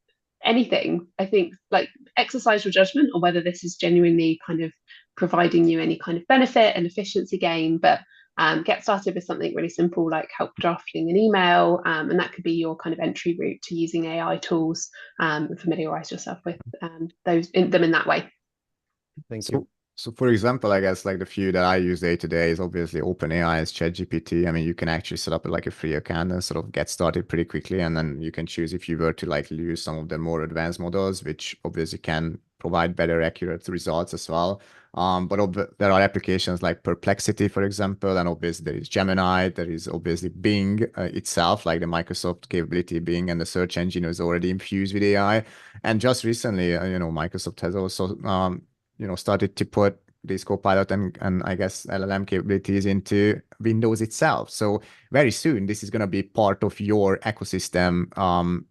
anything. I think like exercise your judgment on whether this is genuinely kind of providing you any kind of benefit and efficiency gain, but Get started with something really simple like help drafting an email, and that could be your kind of entry route to using AI tools, and familiarize yourself with them in that way. Thank you. So for example, I guess like the few that I use day to day is obviously OpenAI's ChatGPT. I mean, you can actually set up like a free account and sort of get started pretty quickly. And then you can choose if you were to like use some of the more advanced models, which obviously can provide better accurate results as well. But there are applications like Perplexity, for example, and obviously there is Gemini, there is obviously Bing itself, like the Microsoft capability Bing, and the search engine is already infused with AI. And just recently, Microsoft has also started to put these Copilot and I guess LLM capabilities into Windows itself. So very soon, this is going to be part of your ecosystem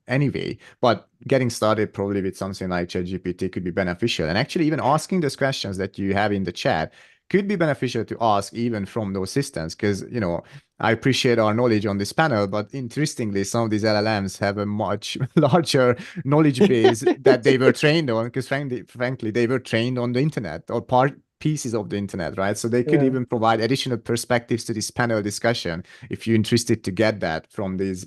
anyway. But getting started probably with something like ChatGPT could be beneficial. And actually even asking those questions that you have in the chat could be beneficial to ask even from those systems, because, I appreciate our knowledge on this panel, but interestingly, some of these LLMs have a much larger knowledge base that they were trained on, because frankly, they were trained on the internet or pieces of the internet, right? So they could even provide additional perspectives to this panel discussion if you're interested to get that from these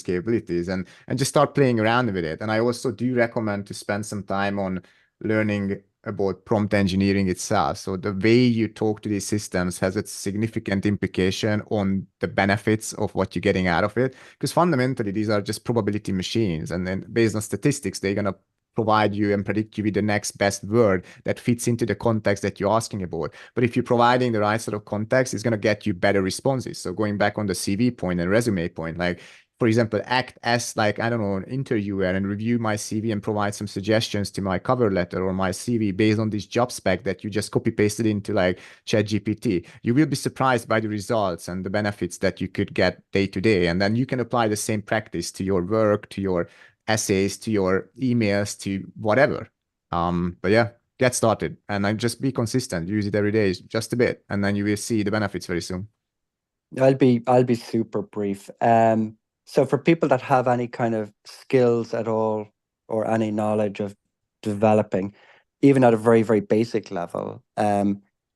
capabilities and just start playing around with it. And I also do recommend to spend some time on learning about prompt engineering itself. So the way you talk to these systems has a significant implication on the benefits of what you're getting out of it. Because fundamentally, these are just probability machines. And then based on statistics, they're going to provide you and predict you with the next best word that fits into the context that you're asking about. But if you're providing the right sort of context, it's going to get you better responses. So going back on the CV point and resume point, like, for example, act as like, I don't know, an interviewer and review my CV and provide some suggestions to my cover letter or my CV based on this job spec that you just copy pasted into like ChatGPT. You will be surprised by the results and the benefits that you could get day to day. And then you can apply the same practice to your work, to your essays, to your emails, to whatever. But yeah, get started and then just be consistent. Use it every day, just a bit, and then you will see the benefits very soon. I'll be super brief. So for people that have any kind of skills at all or any knowledge of developing, even at a very, very basic level,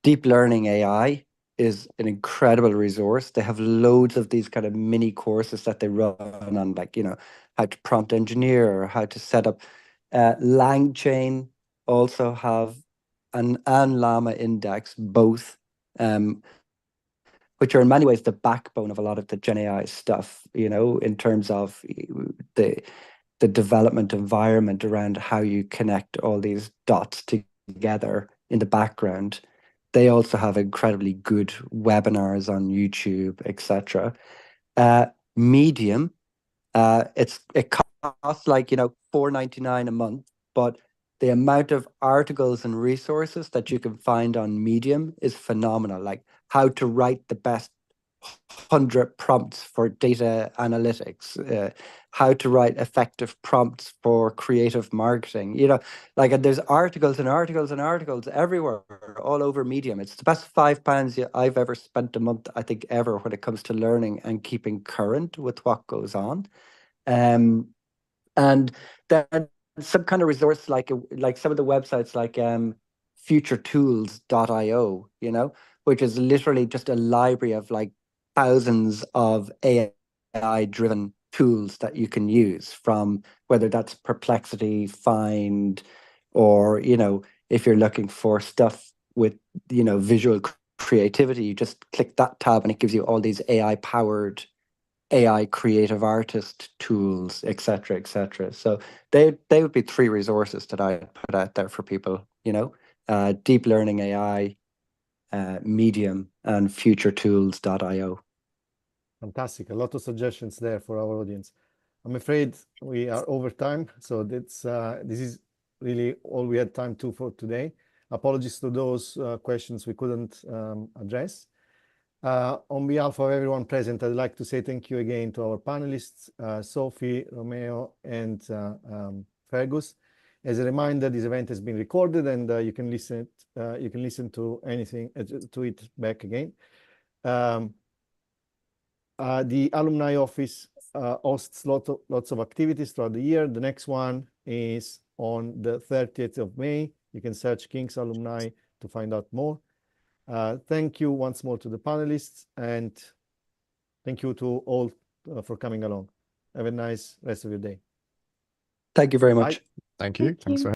deep learning AI is an incredible resource. They have loads of these kind of mini courses that they run on, like, how to prompt engineer or how to set up. LangChain also have and Llama Index, both, which are in many ways the backbone of a lot of the Gen AI stuff, in terms of the development environment around how you connect all these dots together in the background. They also have incredibly good webinars on YouTube, etc. Medium, it costs like $4.99 a month, but the amount of articles and resources that you can find on Medium is phenomenal. Like how to write the best 100 prompts for data analytics, how to write effective prompts for creative marketing. And there's articles and articles and articles everywhere, all over Medium. It's the best £5 I've ever spent a month, I think, ever, when it comes to learning and keeping current with what goes on. And then some kind of resource like some of the websites like futuretools.io, which is literally just a library of like thousands of AI-driven tools that you can use, from whether that's Perplexity, Find, or, if you're looking for stuff with, visual creativity, you just click that tab and it gives you all these AI-powered AI creative artist tools, etc., etc. So they would be three resources that I put out there for people, deep learning AI, Medium, and futuretools.io. Fantastic. A lot of suggestions there for our audience. I'm afraid we are over time, so this is really all we had time for today. Apologies to those questions we couldn't address. On behalf of everyone present, I'd like to say thank you again to our panelists, Sophie, Romeo, and Feargus. As a reminder, this event has been recorded, and you can listen to it back again. The Alumni Office hosts lots of activities throughout the year. The next one is on the 30th of May. You can search King's Alumni to find out more. Thank you once more to the panelists, and thank you to all for coming along. Have a nice rest of your day. Thank you very much. Bye. Thank you. Thank Thanks you. for